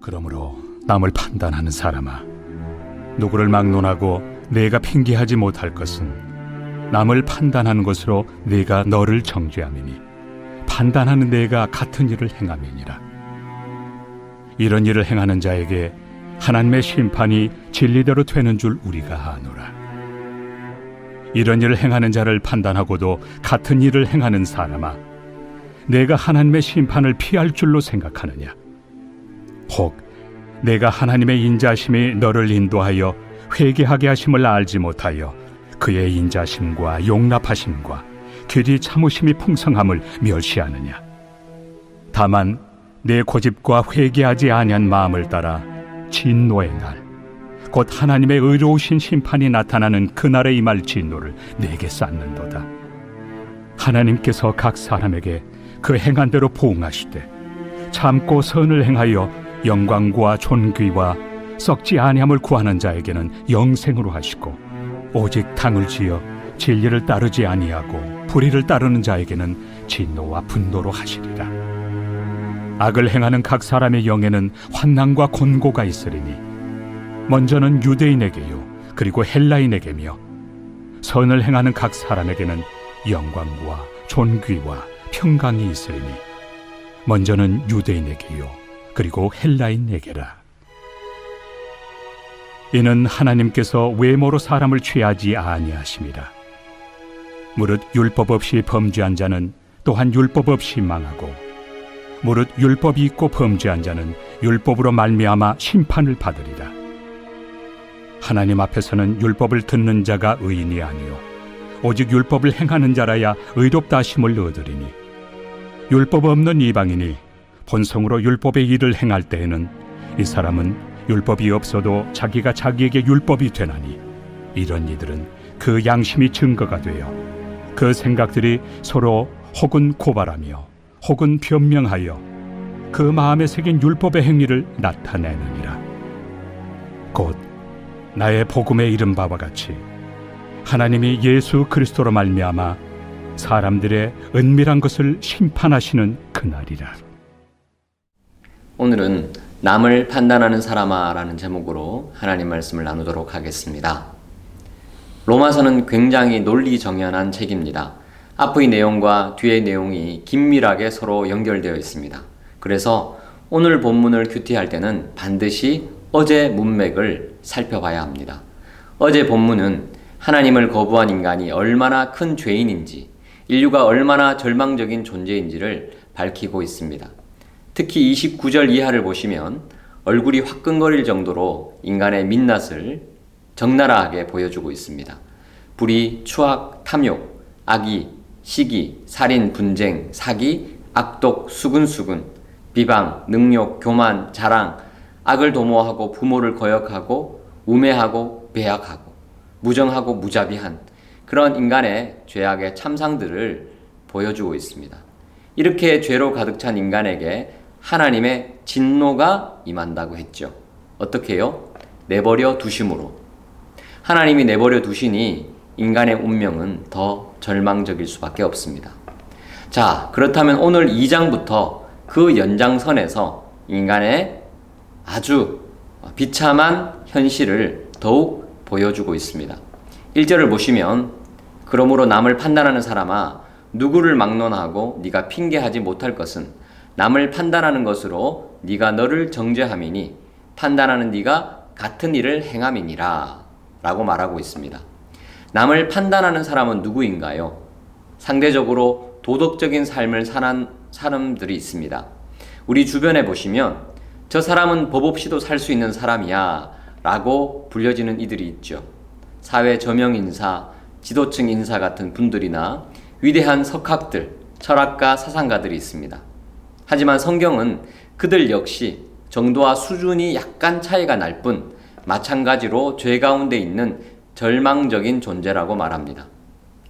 그러므로 남을 판단하는 사람아, 누구를 막론하고 내가 핑계하지 못할 것은 남을 판단하는 것으로 내가 너를 정죄함이니 판단하는 내가 같은 일을 행함이니라. 이런 일을 행하는 자에게 하나님의 심판이 진리대로 되는 줄 우리가 아노라. 이런 일을 행하는 자를 판단하고도 같은 일을 행하는 사람아, 내가 하나님의 심판을 피할 줄로 생각하느냐? 혹 내가 하나님의 인자심이 너를 인도하여 회개하게 하심을 알지 못하여 그의 인자심과 용납하심과 길이 참으심이 풍성함을 멸시하느냐? 다만 내 고집과 회개하지 아니한 마음을 따라 진노의 날, 곧 하나님의 의로우신 심판이 나타나는 그날에 임할 진노를 내게 쌓는도다. 하나님께서 각 사람에게 그 행한 대로 보응하시되 참고 선을 행하여 영광과 존귀와 썩지 아니함을 구하는 자에게는 영생으로 하시고, 오직 당을 지어 진리를 따르지 아니하고 불의를 따르는 자에게는 진노와 분노로 하시리라. 악을 행하는 각 사람의 영에는 환난과 곤고가 있으리니 먼저는 유대인에게요 그리고 헬라인에게며, 선을 행하는 각 사람에게는 영광과 존귀와 평강이 있으리니 먼저는 유대인에게요 그리고 헬라인에게라. 이는 하나님께서 외모로 사람을 취하지 아니하심이라. 무릇 율법 없이 범죄한 자는 또한 율법 없이 망하고, 무릇 율법이 있고 범죄한 자는 율법으로 말미암아 심판을 받으리라. 하나님 앞에서는 율법을 듣는 자가 의인이 아니요 오직 율법을 행하는 자라야 의롭다 하심을 얻으리니, 율법 없는 이방인이 본성으로 율법의 일을 행할 때에는 이 사람은 율법이 없어도 자기가 자기에게 율법이 되나니, 이런 이들은 그 양심이 증거가 되어 그 생각들이 서로 혹은 고발하며 혹은 변명하여 그 마음에 새긴 율법의 행위를 나타내느니라. 곧 나의 복음에 이른 바와 같이 하나님이 예수 그리스도로 말미암아 사람들의 은밀한 것을 심판하시는 그날이라. 오늘은 남을 판단하는 사람아 라는 제목으로 하나님 말씀을 나누도록 하겠습니다. 로마서는 굉장히 논리정연한 책입니다. 앞의 내용과 뒤의 내용이 긴밀하게 서로 연결되어 있습니다. 그래서 오늘 본문을 큐티할 때는 반드시 어제 문맥을 살펴봐야 합니다. 어제 본문은 하나님을 거부한 인간이 얼마나 큰 죄인인지, 인류가 얼마나 절망적인 존재인지를 밝히고 있습니다. 특히 29절 이하를 보시면 얼굴이 화끈거릴 정도로 인간의 민낯을 적나라하게 보여주고 있습니다. 불의, 추악, 탐욕, 악의, 시기, 살인, 분쟁, 사기, 악독, 수근수근, 비방, 능욕, 교만, 자랑, 악을 도모하고 부모를 거역하고 우매하고 배약하고 무정하고 무자비한 그런 인간의 죄악의 참상들을 보여주고 있습니다. 이렇게 죄로 가득 찬 인간에게 하나님의 진노가 임한다고 했죠. 어떻게 해요? 내버려 두심으로. 하나님이 내버려 두시니 인간의 운명은 더 절망적일 수밖에 없습니다. 자, 그렇다면 오늘 2장부터 그 연장선에서 인간의 아주 비참한 현실을 더욱 보여주고 있습니다. 1절을 보시면, 그러므로 남을 판단하는 사람아, 누구를 막론하고 네가 핑계하지 못할 것은 남을 판단하는 것으로 네가 너를 정죄함이니 판단하는 네가 같은 일을 행함이니라 라고 말하고 있습니다. 남을 판단하는 사람은 누구인가요? 상대적으로 도덕적인 삶을 사는 사람들이 있습니다. 우리 주변에 보시면 저 사람은 법 없이도 살 수 있는 사람이야 라고 불려지는 이들이 있죠. 사회 저명 인사, 지도층 인사 같은 분들이나 위대한 석학들, 철학가, 사상가들이 있습니다. 하지만 성경은 그들 역시 정도와 수준이 약간 차이가 날 뿐 마찬가지로 죄 가운데 있는 절망적인 존재라고 말합니다.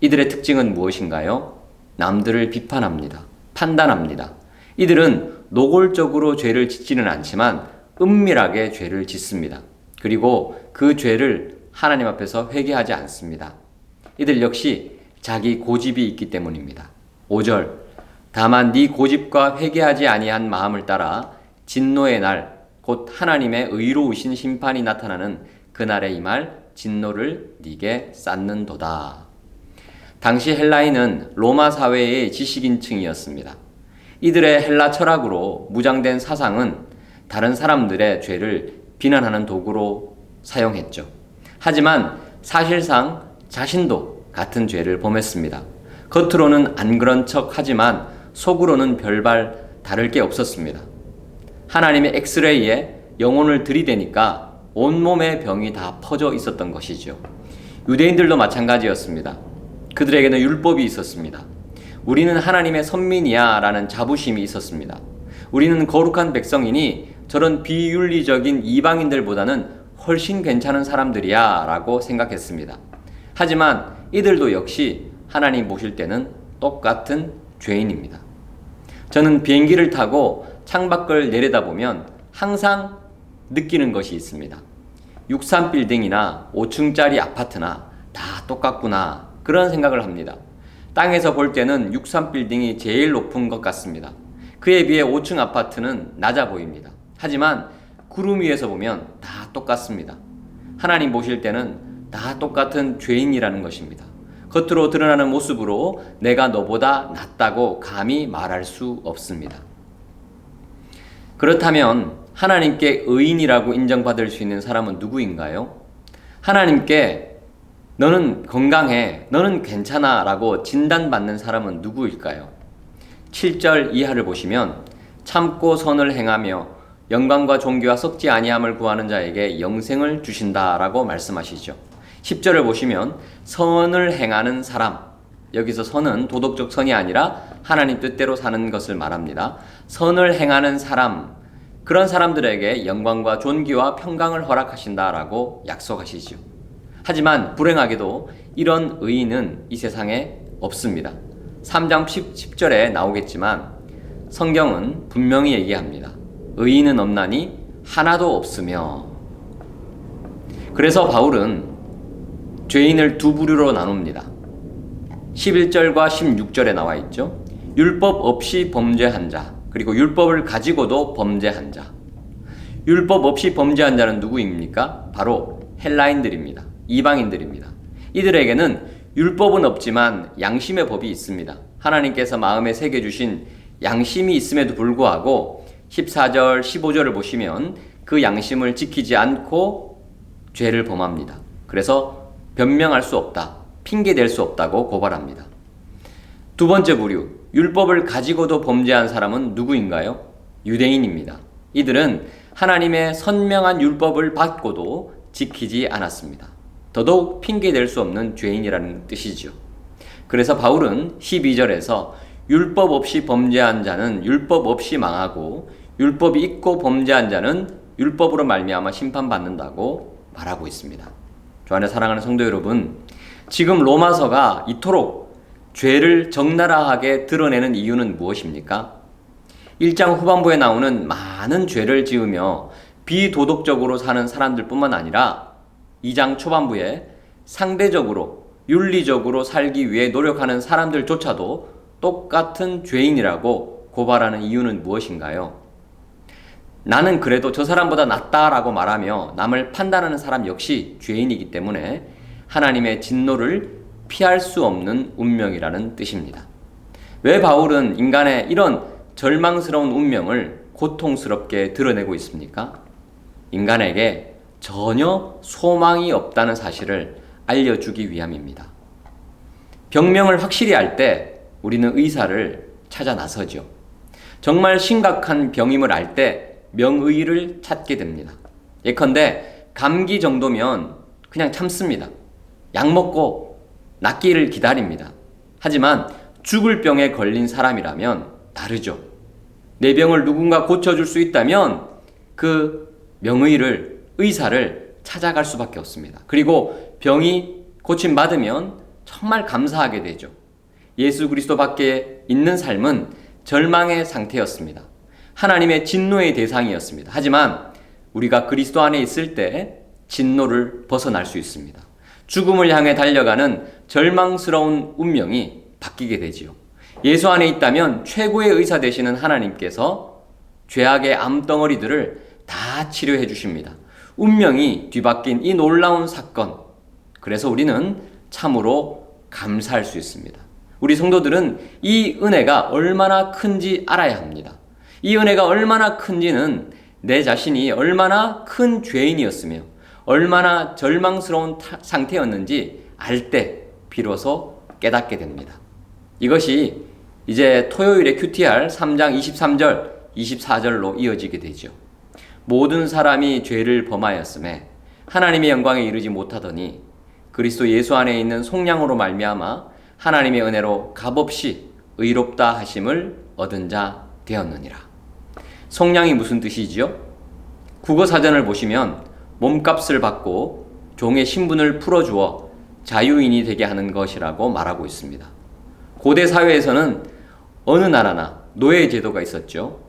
이들의 특징은 무엇인가요? 남들을 비판합니다. 판단합니다. 이들은 노골적으로 죄를 짓지는 않지만 은밀하게 죄를 짓습니다. 그리고 그 죄를 하나님 앞에서 회개하지 않습니다. 이들 역시 자기 고집이 있기 때문입니다. 5절, 다만 네 고집과 회개하지 아니한 마음을 따라 진노의 날, 곧 하나님의 의로우신 심판이 나타나는 그날에 임할 진노를 네게 쌓는도다. 당시 헬라인은 로마 사회의 지식인층이었습니다. 이들의 헬라 철학으로 무장된 사상은 다른 사람들의 죄를 비난하는 도구로 사용했죠. 하지만 사실상 자신도 같은 죄를 범했습니다. 겉으로는 안 그런 척 하지만 속으로는 별발 다를 게 없었습니다. 하나님의 엑스레이에 영혼을 들이대니까 온몸의 병이 다 퍼져 있었던 것이죠. 유대인들도 마찬가지였습니다. 그들에게는 율법이 있었습니다. 우리는 하나님의 선민이야 라는 자부심이 있었습니다. 우리는 거룩한 백성이니 저런 비윤리적인 이방인들보다는 훨씬 괜찮은 사람들이야 라고 생각했습니다. 하지만 이들도 역시 하나님 보실 때는 똑같은 죄인입니다. 저는 비행기를 타고 창밖을 내려다보면 항상 느끼는 것이 있습니다. 63빌딩이나 5층짜리 아파트나 다 똑같구나 그런 생각을 합니다. 땅에서 볼 때는 63빌딩이 제일 높은 것 같습니다. 그에 비해 5층 아파트는 낮아 보입니다. 하지만 구름 위에서 보면 다 똑같습니다. 하나님 보실 때는 다 똑같은 죄인이라는 것입니다. 겉으로 드러나는 모습으로 내가 너보다 낫다고 감히 말할 수 없습니다. 그렇다면 하나님께 의인이라고 인정받을 수 있는 사람은 누구인가요? 하나님께 너는 건강해, 너는 괜찮아 라고 진단받는 사람은 누구일까요? 7절 이하를 보시면 참고 선을 행하며 영광과 존귀와 썩지 아니함을 구하는 자에게 영생을 주신다 라고 말씀하시죠. 10절을 보시면 선을 행하는 사람, 여기서 선은 도덕적 선이 아니라 하나님 뜻대로 사는 것을 말합니다. 선을 행하는 사람, 그런 사람들에게 영광과 존귀와 평강을 허락하신다라고 약속하시죠. 하지만 불행하게도 이런 의인은 이 세상에 없습니다. 3장 10절에 나오겠지만 성경은 분명히 얘기합니다. 의인은 없나니 하나도 없으며. 그래서 바울은 죄인을 두 부류로 나눕니다. 11절과 16절에 나와 있죠. 율법 없이 범죄한 자, 그리고 율법을 가지고도 범죄한 자. 율법 없이 범죄한 자는 누구입니까? 바로 헬라인들입니다. 이방인들입니다. 이들에게는 율법은 없지만 양심의 법이 있습니다. 하나님께서 마음에 새겨주신 양심이 있음에도 불구하고 14절, 15절을 보시면 그 양심을 지키지 않고 죄를 범합니다. 그래서 변명할 수 없다, 핑계댈 수 없다고 고발합니다. 두 번째 부류, 율법을 가지고도 범죄한 사람은 누구인가요? 유대인입니다. 이들은 하나님의 선명한 율법을 받고도 지키지 않았습니다. 더더욱 핑계댈 수 없는 죄인이라는 뜻이죠. 그래서 바울은 12절에서 율법 없이 범죄한 자는 율법 없이 망하고 율법이 있고 범죄한 자는 율법으로 말미암아 심판받는다고 말하고 있습니다. 주 안에 사랑하는 성도 여러분, 지금 로마서가 이토록 죄를 적나라하게 드러내는 이유는 무엇입니까? 1장 후반부에 나오는 많은 죄를 지으며 비도덕적으로 사는 사람들 뿐만 아니라 2장 초반부에 상대적으로 윤리적으로 살기 위해 노력하는 사람들조차도 똑같은 죄인이라고 고발하는 이유는 무엇인가요? 나는 그래도 저 사람보다 낫다라고 말하며 남을 판단하는 사람 역시 죄인이기 때문에 하나님의 진노를 피할 수 없는 운명이라는 뜻입니다. 왜 바울은 인간의 이런 절망스러운 운명을 고통스럽게 드러내고 있습니까? 인간에게 전혀 소망이 없다는 사실을 알려주기 위함입니다. 병명을 확실히 알 때 우리는 의사를 찾아 나서죠. 정말 심각한 병임을 알 때 명의를 찾게 됩니다. 예컨대 감기 정도면 그냥 참습니다. 약 먹고 낫기를 기다립니다. 하지만 죽을 병에 걸린 사람이라면 다르죠. 내 병을 누군가 고쳐줄 수 있다면 그 명의를, 의사를 찾아갈 수밖에 없습니다. 그리고 병이 고침받으면 정말 감사하게 되죠. 예수 그리스도 밖에 있는 삶은 절망의 상태였습니다. 하나님의 진노의 대상이었습니다. 하지만 우리가 그리스도 안에 있을 때 진노를 벗어날 수 있습니다. 죽음을 향해 달려가는 절망스러운 운명이 바뀌게 되지요. 예수 안에 있다면 최고의 의사 되시는 하나님께서 죄악의 암덩어리들을 다 치료해 주십니다. 운명이 뒤바뀐 이 놀라운 사건. 그래서 우리는 참으로 감사할 수 있습니다. 우리 성도들은 이 은혜가 얼마나 큰지 알아야 합니다. 이 은혜가 얼마나 큰지는 내 자신이 얼마나 큰 죄인이었으며 얼마나 절망스러운 상태였는지 알 때 비로소 깨닫게 됩니다. 이것이 이제 토요일의 QTR 3장 23절, 24절로 이어지게 되죠. 모든 사람이 죄를 범하였음에 하나님의 영광에 이르지 못하더니 그리스도 예수 안에 있는 속량으로 말미암아 하나님의 은혜로 값없이 의롭다 하심을 얻은 자 되었느니라. 속량이 무슨 뜻이지요? 국어사전을 보시면 몸값을 받고 종의 신분을 풀어주어 자유인이 되게 하는 것이라고 말하고 있습니다. 고대 사회에서는 어느 나라나 노예 제도가 있었죠.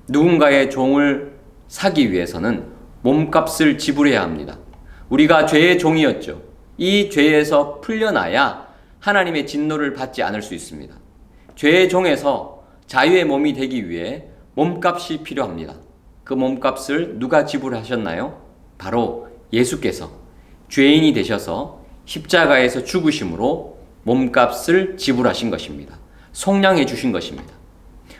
누군가의 종을 사기 위해서는 몸값을 지불해야 합니다. 우리가 죄의 종이었죠. 이 죄에서 풀려나야 하나님의 진노를 받지 않을 수 있습니다. 죄의 종에서 자유의 몸이 되기 위해 몸값이 필요합니다. 그 몸값을 누가 지불하셨나요? 바로 예수께서 죄인이 되셔서 십자가에서 죽으심으로 몸값을 지불하신 것입니다. 속량해 주신 것입니다.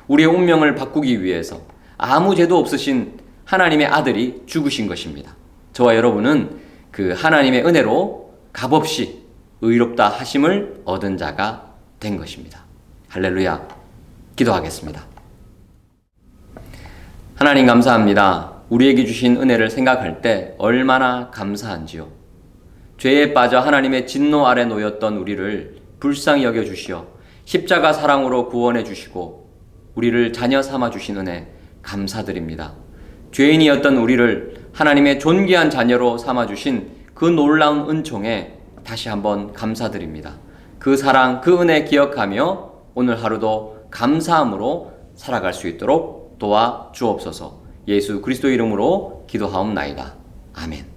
우리의 운명을 바꾸기 위해서 아무 죄도 없으신 하나님의 아들이 죽으신 것입니다. 저와 여러분은 그 하나님의 은혜로 값없이 의롭다 하심을 얻은 자가 된 것입니다. 할렐루야. 기도하겠습니다. 하나님 감사합니다. 우리에게 주신 은혜를 생각할 때 얼마나 감사한지요. 죄에 빠져 하나님의 진노 아래 놓였던 우리를 불쌍히 여겨 주시어 십자가 사랑으로 구원해 주시고 우리를 자녀 삼아 주신 은혜 감사드립니다. 죄인이었던 우리를 하나님의 존귀한 자녀로 삼아 주신 그 놀라운 은총에 다시 한번 감사드립니다. 그 사랑, 그 은혜 기억하며 오늘 하루도 감사함으로 살아갈 수 있도록 도와 주옵소서. 예수 그리스도 이름으로 기도하옵나이다. 아멘.